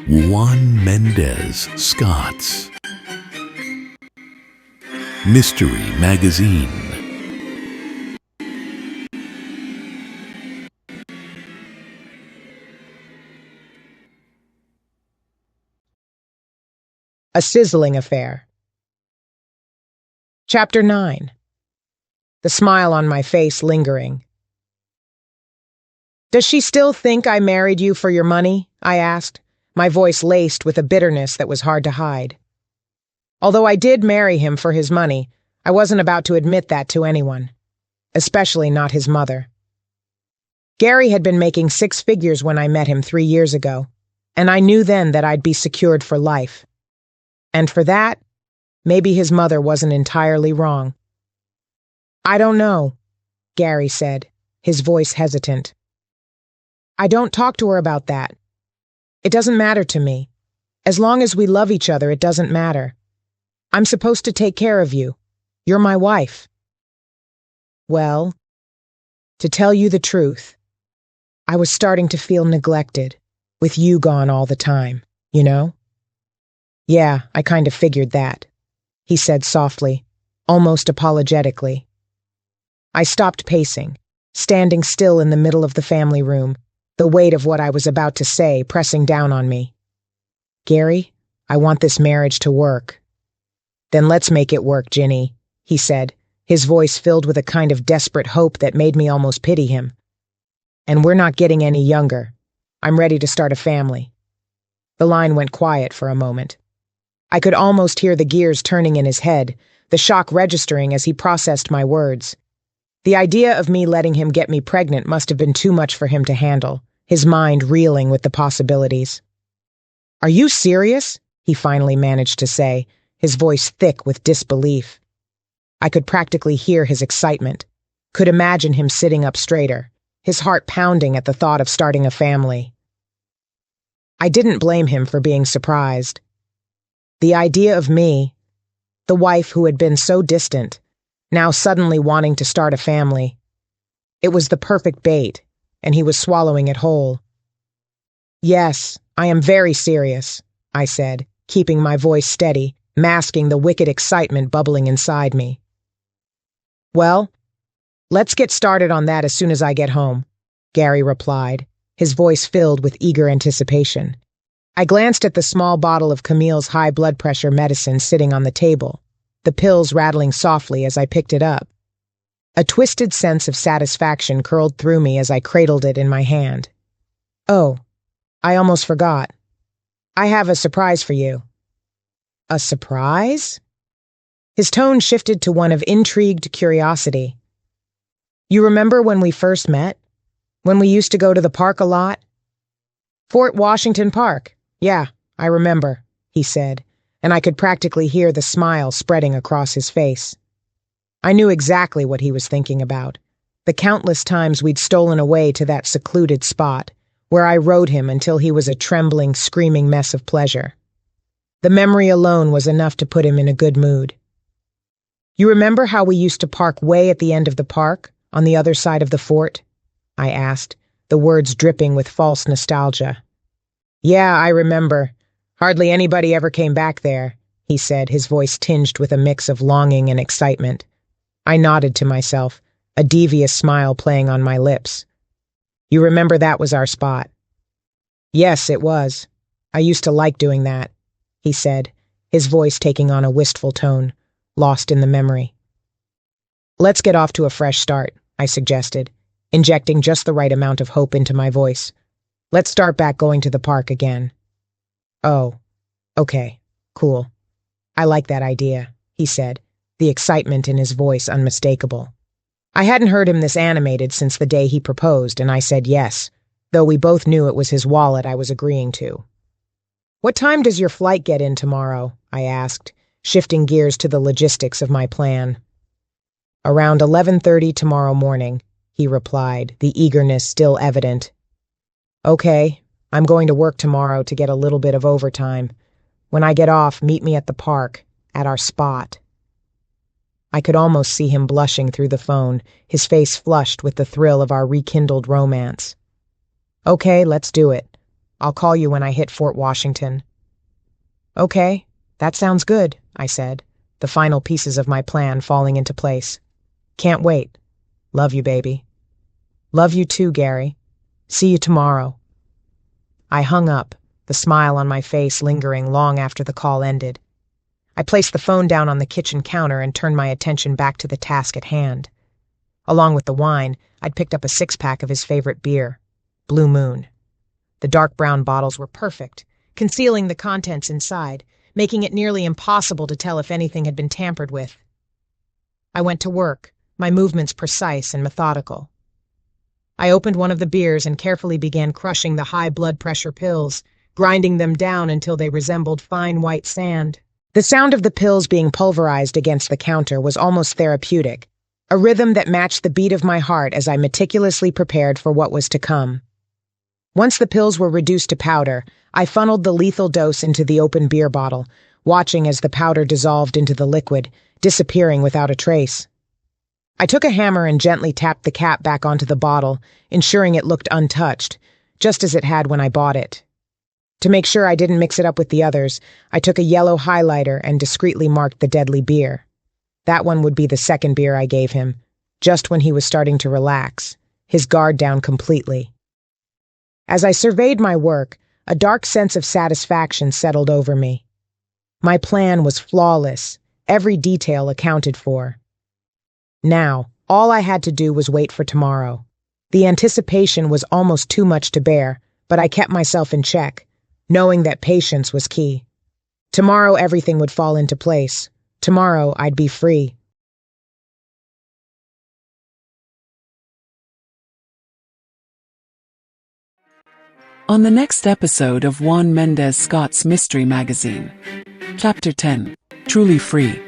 Juan Mendez Scott's Mystery Magazine. A Sizzling Affair. Chapter 9. The smile on my face lingering. "Does she still think I married you for your money?" I asked, my voice laced with a bitterness that was hard to hide. Although I did marry him for his money, I wasn't about to admit that to anyone, especially not his mother. Gary had been making 6 figures when I met him 3 years ago, and I knew then that I'd be secured for life. And for that, maybe his mother wasn't entirely wrong. "I don't know," Gary said, his voice hesitant. "I don't talk to her about that. It doesn't matter to me. As long as we love each other, it doesn't matter. I'm supposed to take care of you. You're my wife." Well, to tell you the truth, I was starting to feel neglected, with you gone all the time, you know? "Yeah, I kind of figured that," he said softly, almost apologetically. I stopped pacing, standing still in the middle of the family room, the weight of what I was about to say pressing down on me. "Gary, I want this marriage to work." "Then let's make it work, Ginny," he said, his voice filled with a kind of desperate hope that made me almost pity him. "And we're not getting any younger. I'm ready to start a family." The line went quiet for a moment. I could almost hear the gears turning in his head, the shock registering as he processed my words. The idea of me letting him get me pregnant must have been too much for him to handle, his mind reeling with the possibilities. "Are you serious?" he finally managed to say, his voice thick with disbelief. I could practically hear his excitement, could imagine him sitting up straighter, his heart pounding at the thought of starting a family. I didn't blame him for being surprised. The idea of me, the wife who had been so distant, now suddenly wanting to start a family. It was the perfect bait, and he was swallowing it whole. "Yes, I am very serious," I said, keeping my voice steady, masking the wicked excitement bubbling inside me. "Well, let's get started on that as soon as I get home," Gary replied, his voice filled with eager anticipation. I glanced at the small bottle of Camille's high blood pressure medicine sitting on the table, the pills rattling softly as I picked it up. A twisted sense of satisfaction curled through me as I cradled it in my hand. "Oh, I almost forgot. I have a surprise for you." "A surprise?" His tone shifted to one of intrigued curiosity. "You remember when we first met? When we used to go to the park a lot?" "Fort Washington Park. Yeah, I remember," he said, and I could practically hear the smile spreading across his face. I knew exactly what he was thinking about, the countless times we'd stolen away to that secluded spot, where I rode him until he was a trembling, screaming mess of pleasure. The memory alone was enough to put him in a good mood. "You remember how we used to park way at the end of the park, on the other side of the fort?" I asked, the words dripping with false nostalgia. "Yeah, I remember. Hardly anybody ever came back there," he said, his voice tinged with a mix of longing and excitement. I nodded to myself, a devious smile playing on my lips. "You remember that was our spot?" "Yes, it was. I used to like doing that," he said, his voice taking on a wistful tone, lost in the memory. "Let's get off to a fresh start," I suggested, injecting just the right amount of hope into my voice. "Let's start back going to the park again." "Oh, okay, cool. I like that idea," he said, the excitement in his voice unmistakable. I hadn't heard him this animated since the day he proposed, and I said yes, though we both knew it was his wallet I was agreeing to. "What time does your flight get in tomorrow?" I asked, shifting gears to the logistics of my plan. "Around 11:30 tomorrow morning," he replied, the eagerness still evident. "Okay, I'm going to work tomorrow to get a little bit of overtime. When I get off, meet me at the park, at our spot." I could almost see him blushing through the phone, his face flushed with the thrill of our rekindled romance. "Okay, let's do it. I'll call you when I hit Fort Washington." "Okay, that sounds good," I said, the final pieces of my plan falling into place. "Can't wait. Love you, baby." "Love you too, Gary. See you tomorrow." I hung up, the smile on my face lingering long after the call ended. I placed the phone down on the kitchen counter and turned my attention back to the task at hand. Along with the wine, I'd picked up a six-pack of his favorite beer, Blue Moon. The dark brown bottles were perfect, concealing the contents inside, making it nearly impossible to tell if anything had been tampered with. I went to work, my movements precise and methodical. I opened one of the beers and carefully began crushing the high blood pressure pills, grinding them down until they resembled fine white sand. The sound of the pills being pulverized against the counter was almost therapeutic, a rhythm that matched the beat of my heart as I meticulously prepared for what was to come. Once the pills were reduced to powder, I funneled the lethal dose into the open beer bottle, watching as the powder dissolved into the liquid, disappearing without a trace. I took a hammer and gently tapped the cap back onto the bottle, ensuring it looked untouched, just as it had when I bought it. To make sure I didn't mix it up with the others, I took a yellow highlighter and discreetly marked the deadly beer. That one would be the second beer I gave him, just when he was starting to relax, his guard down completely. As I surveyed my work, a dark sense of satisfaction settled over me. My plan was flawless, every detail accounted for. Now, all I had to do was wait for tomorrow. The anticipation was almost too much to bear, but I kept myself in check, knowing that patience was key. Tomorrow everything would fall into place. Tomorrow I'd be free. On the next episode of Juan Mendez Scott's Mystery Magazine. Chapter 10. Truly Free.